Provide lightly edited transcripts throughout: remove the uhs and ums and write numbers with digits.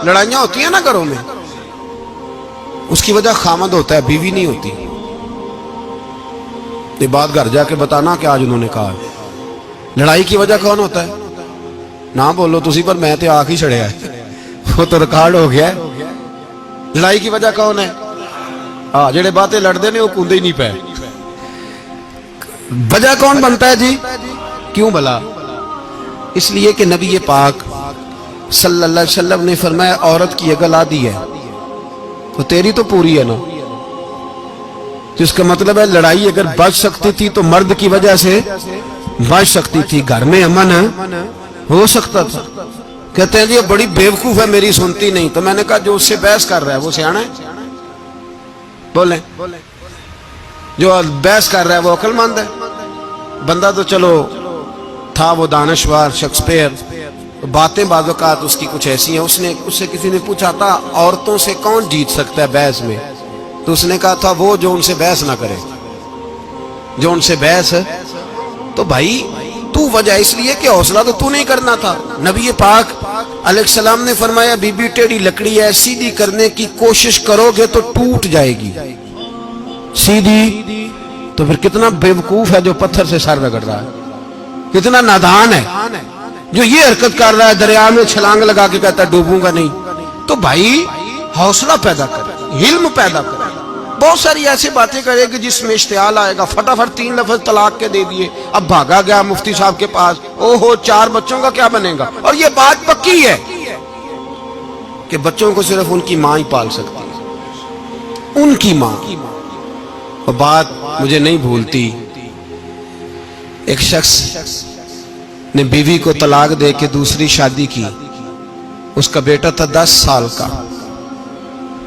लड़ाइयां होती है ना घरों में, उसकी वजह खामद होता है, बीवी नहीं होती। ये बात घर जाके बताना कि आज उन्होंने कहा है। लड़ाई की वजह कौन होता है? ना बोलो तुसी, पर मैं तो आख ही छड़िया है, वो तो रिकॉर्ड हो गया है। लड़ाई की वजह कौन है? हाँ, जेड़े बातें लड़ते ने वो कूदे ही नहीं पे। वजह कौन बनता है जी? क्यों भला? इसलिए कि नबी पाक सल्लल्लाहु अलैहि वसल्लम ने फरमाया औरत की अगर आदि है तो तेरी तो पूरी है ना। तो इसका मतलब है लड़ाई अगर बच सकती थी तो मर्द की वजह से बच सकती थी, घर में अमन हो सकता था। कहते हैं जी ये बड़ी बेवकूफ है, मेरी सुनती नहीं। तो मैंने कहा जो उससे बहस कर रहा है वो सियाना है? बोले जो बहस कर रहा है वो अक्लमंद है? बंदा तो चलो था वो दानश्वर शेक्सपियर, बातें बाज़-औक़ात उसकी कुछ ऐसी हैं। उससे किसी ने पूछा था औरतों से कौन जीत सकता है बहस में, तो उसने कहा था वो जो उनसे बहस ना करे, जो उनसे बहस। तो भाई तू वजह इसलिए कि हौसला तो तू नहीं करना था। नबी पाक अलैहिस्सलाम ने फरमाया बीबी टेढ़ी लकड़ी है, सीधी करने की कोशिश करोगे तो टूट जाएगी। सीधी तो फिर कितना बेवकूफ है जो पत्थर से सर रगड़ रहा है, कितना नादान है जो ये हरकत कर रहा है, दरिया में छलांग लगा के कहता है डूबूंगा नहीं। तो भाई हौसला पैदा कर, हिल्म पैदा कर। बहुत सारी ऐसी बातें करेगी जिसमें इश्तियाल आएगा, फटाफट 3 लफ्ज तलाक के दे दिए, अब भागा गया मुफ्ती साहब के पास, ओहो 4 बच्चों का क्या बनेगा। और ये बात पक्की है कि बच्चों को सिर्फ उनकी मां ही पाल सकती है, उनकी मां। और बात मुझे नहीं भूलती, एक शख्स ने बीवी को तलाक दे के दूसरी शादी की। उसका बेटा था 10 साल का।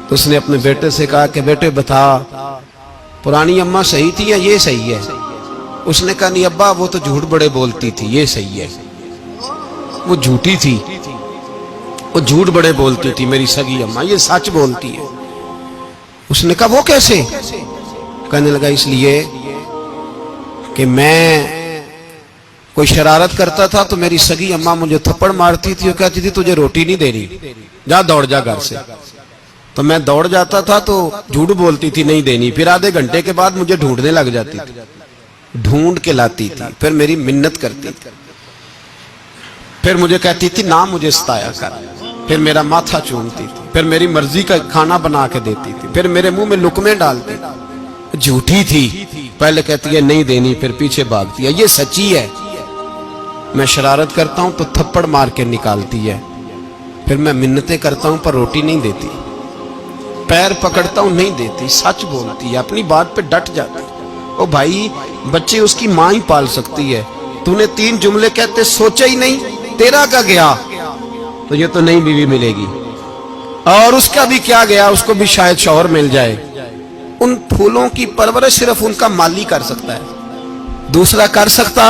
तो उसने अपने बेटे से कहा कि बेटे बता पुरानी अम्मा सही थी या ये सही है? उसने कहा नहीं अब्बा वो तो झूठ बड़े बोलती थी, ये सही है। वो झूठी थी, वो झूठ बड़े बोलती थी मेरी सगी अम्मा, ये सच बोलती है। उसने कहा वो कैसे? कहने लगा इसलिए कि मैं कोई शरारत करता था तो मेरी सगी अम्मा मुझे थप्पड़ मारती थी और कहती थी तुझे रोटी नहीं दे रही, जा दौड़ जा घर से। तो मैं दौड़ जाता था तो झूठ बोलती थी नहीं देनी, फिर आधे घंटे के बाद मुझे ढूंढने लग जाती थी, ढूंढ के लाती थी, फिर मेरी मिन्नत करती थी, फिर मुझे कहती थी ना मुझे सताया कर, फिर मेरा माथा चूमती थी, फिर मेरी मर्जी का खाना बना के देती थी, फिर मेरे मुंह में लुकमे डालती थी। झूठी थी, पहले कहती है नहीं देनी, फिर पीछे भागती है। ये सच्ची है, मैं शरारत करता हूं तो थप्पड़ मार के निकालती है, फिर मैं मिन्नतें करता हूं पर रोटी नहीं देती, पैर पकड़ता हूं नहीं देती, सच बोलती है, अपनी बात पे डट जाती है। ओ भाई बच्चे उसकी मां ही पाल सकती है। तूने 3 जुमले कहते सोचा ही नहीं, तेरा का गया तो ये तो नई बीवी मिलेगी, और उसका भी क्या गया, उसको भी शायद शौहर मिल जाए। उन फूलों की परवरिश सिर्फ उनका माली कर सकता है, दूसरा कर सकता।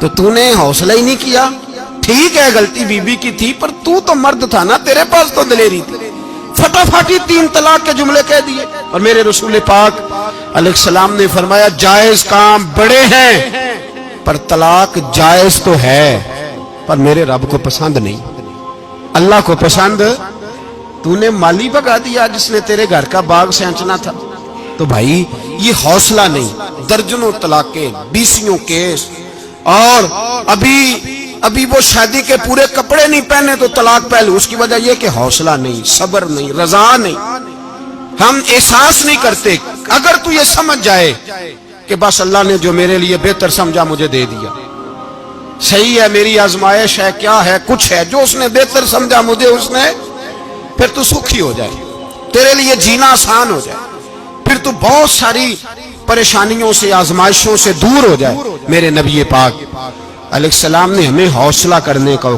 तो तूने हौसला ही नहीं किया। ठीक है गलती बीबी की थी, पर तू तो मर्द था ना, तेरे पास तो दिलेरी थी, फटाफटी 3 तलाक के जुमले कह दिए। और मेरे रसूल पाक अलैहिस्सलाम ने फरमाया जायज काम बड़े हैं पर तलाक जायज तो है, पर मेरे रब को पसंद नहीं, अल्लाह को पसंद। तूने माली भगा दिया जिसने तेरे घर का बाग सेंचना था। तो भाई ये हौसला नहीं, दर्जनों तलाके, 20 केस, और अभी वो शादी के पूरे कपड़े नहीं पहने तो तलाक पहले। उसकी वजह यह कि हौसला नहीं, सब्र नहीं, रजा नहीं, हम एहसास नहीं करते। अगर तू ये समझ जाए कि बस अल्लाह ने जो मेरे लिए बेहतर समझा मुझे दे दिया, सही है, मेरी आजमाइश है, क्या है, कुछ है जो उसने बेहतर समझा मुझे, उसने, फिर तू सुखी हो जाए, तेरे लिए जीना आसान हो जाए, फिर तू बहुत सारी परेशानियों से आजमाइशों से दूर हो जाए। मेरे नबी पाक अलैहिस्सलाम ने हमें हौसला करने का